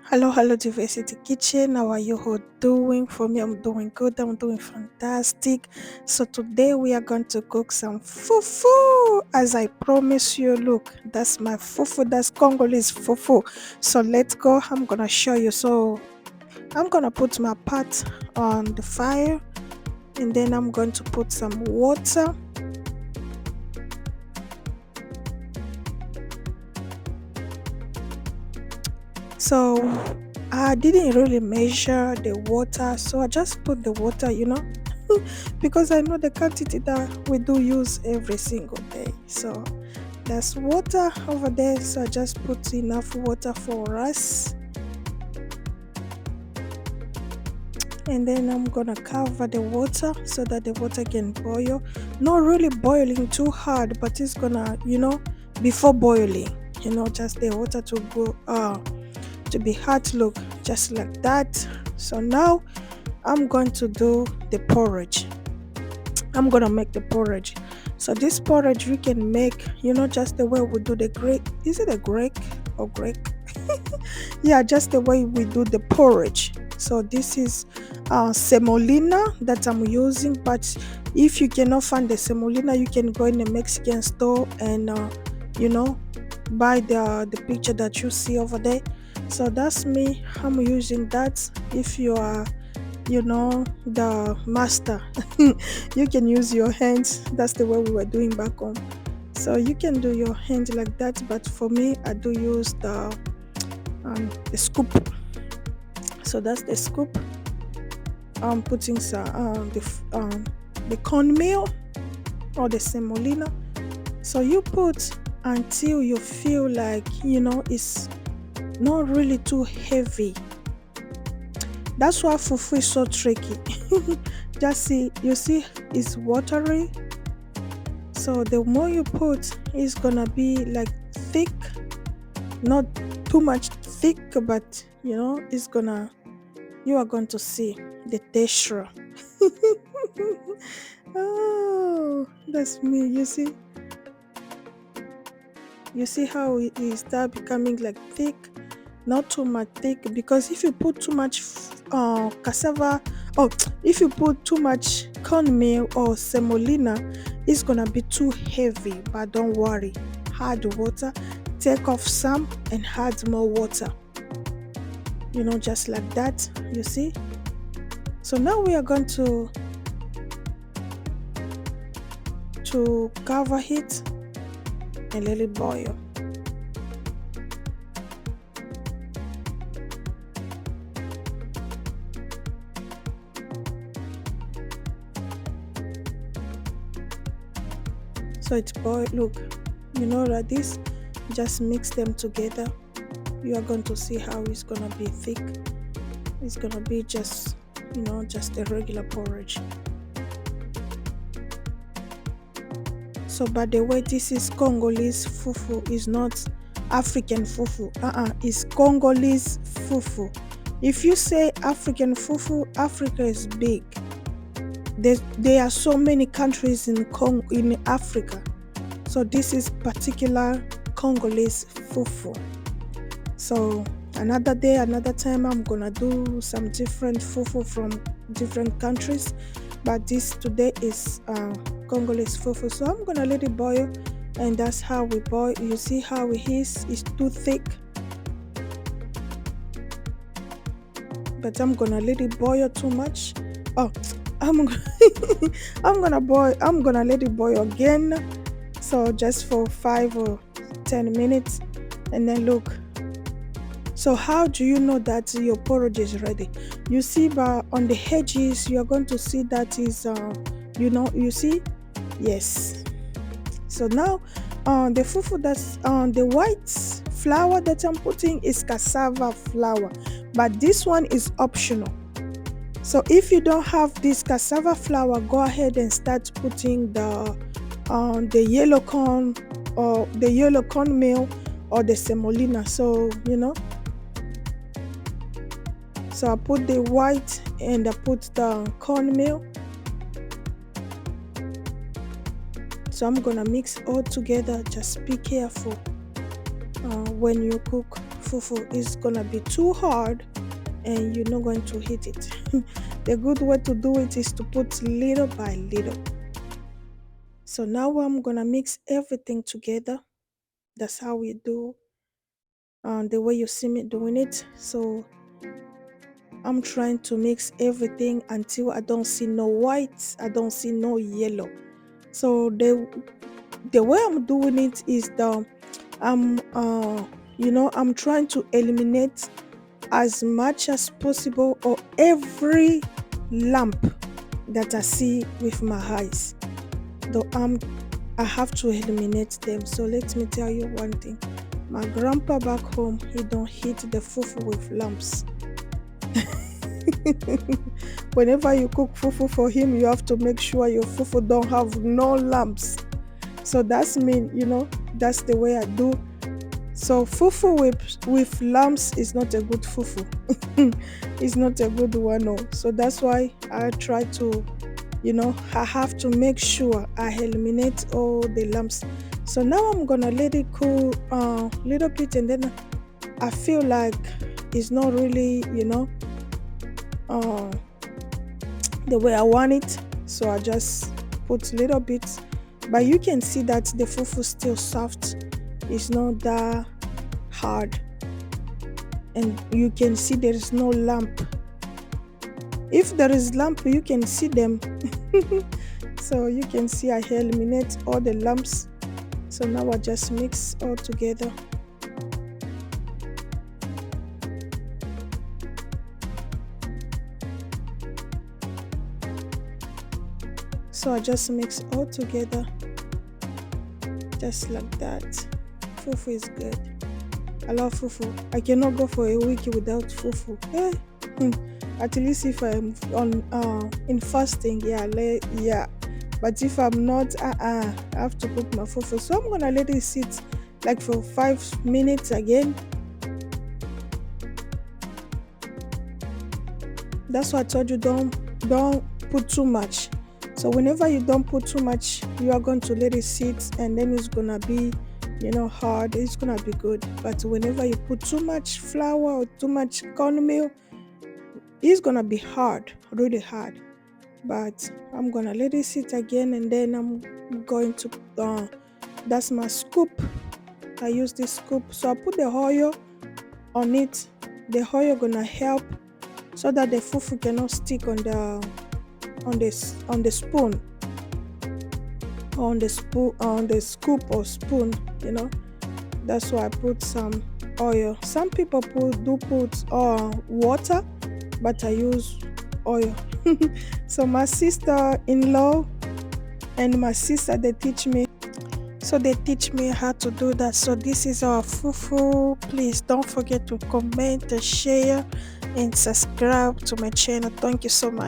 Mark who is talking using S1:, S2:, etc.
S1: Hello, Diversity Kitchen. How are you all doing? For me, I'm doing good. I'm doing fantastic. So today we are going to cook some fufu. As I promised you, look, that's my fufu. That's Congolese fufu. So let's go. I'm gonna show you. So I'm gonna put my pot on the fire, and then I'm going to put some water. So I didn't really measure the water, so I just put the water, because I know the quantity that we do use every single day. So there's water over there, so I just put enough water for us, and then I'm gonna cover the water so that the water can boil. Not really boiling too hard, but it's gonna, before boiling, just the water to go to be hot, look, just like that. So now I'm going to do the porridge. I'm gonna make the porridge. So this porridge we can make, just the way we do the Greek. Is it a Greek or Greek? Yeah, just the way we do the porridge. So this is semolina that I'm using, but if you cannot find the semolina, you can go in the Mexican store and you know buy the picture that you see over there. So that's me. I'm using that. If you are the master, you can use your hands. That's the way we were doing back home. So you can do your hand like that, but for me I do use the scoop. So that's the scoop. I'm putting some the cornmeal or the semolina. So you put until you feel like it's not really too heavy. That's why fufu is so tricky. Just see, you see, it's watery. So the more you put, it's gonna be like thick, not too much thick, but you are going to see the texture. Oh, that's me. You see how it start becoming like thick, not too much thick, because if you put too much cassava, oh, if you put too much cornmeal or semolina, it's gonna be too heavy. But don't worry, add water, take off some and add more water, just like that. You see. So now we are going to cover it and let it boil. So it's boiled. Look, like this. Just mix them together. You are going to see how it's gonna be thick. It's gonna be just a regular porridge. So by the way, this is Congolese fufu. Is not African fufu. It's Congolese fufu. If you say African fufu, Africa is big. There are so many countries in Africa. So this is particular Congolese fufu. So another day, another time, I'm gonna do some different fufu from different countries. But this today is Congolese fufu. So I'm gonna let it boil, and that's how we boil. You see how it is? It's too thick. But I'm gonna let it boil too much. Oh, I'm I'm gonna let it boil again. So just for 5 or 10 minutes, and then look. So how do you know that your porridge is ready? You see, but on the edges, you are going to see that is, you see, yes. So now, the fufu that's the white flour that I'm putting is cassava flour, but this one is optional. So if you don't have this cassava flour, go ahead and start putting the yellow corn or the yellow cornmeal or the semolina. So So I put the white and I put the cornmeal. So I'm gonna mix all together. Just be careful when you cook fufu is gonna be too hard and you're not going to hit it. The good way to do it is to put little by little. So now I'm gonna mix everything together. That's how we do the way you see me doing it. So I'm trying to mix everything until I don't see no white, I don't see no yellow. So the way I'm doing it is I'm I'm trying to eliminate as much as possible or every lump that I see with my eyes. Though I have to eliminate them. So let me tell you one thing. My grandpa back home, he don't hit the fufu with lumps. Whenever you cook fufu for him, you have to make sure your fufu don't have no lumps. So that's me, that's the way I do. So fufu with lumps is not a good fufu. It's not a good one, no. So that's why I try to, I have to make sure I eliminate all the lumps. So now I'm gonna let it cool a little bit, and then I feel like it's not really, uh, the way I want it. So I just put a little bit, but you can see that the fufu still soft. It's not that hard, and you can see there is no lump. If there is lump, you can see them. So you can see I eliminate all the lumps. So now I just mix all together. So I just mix all together, just like that. Fufu is good. I love fufu. I cannot go for a week without fufu. At least if I'm on in fasting, yeah. But if I'm not, I have to cook my fufu. So I'm gonna let it sit like for 5 minutes again. That's why I told you don't put too much. So whenever you don't put too much, you are going to let it sit, and then it's gonna be hard. It's gonna be good. But whenever you put too much flour or too much cornmeal, it's gonna be hard, really hard. But I'm gonna let it sit again, and then I'm going to that's my scoop. I use this scoop. So I put the oil on it. The oil gonna help so that the fufu cannot stick on the spoon, on the scoop or spoon. That's why I put some oil. Some people put water, but I use oil. So my sister-in-law and my sister, they teach me how to do that. So this is our fufu. Please don't forget to comment, share, and subscribe to my channel. Thank you so much.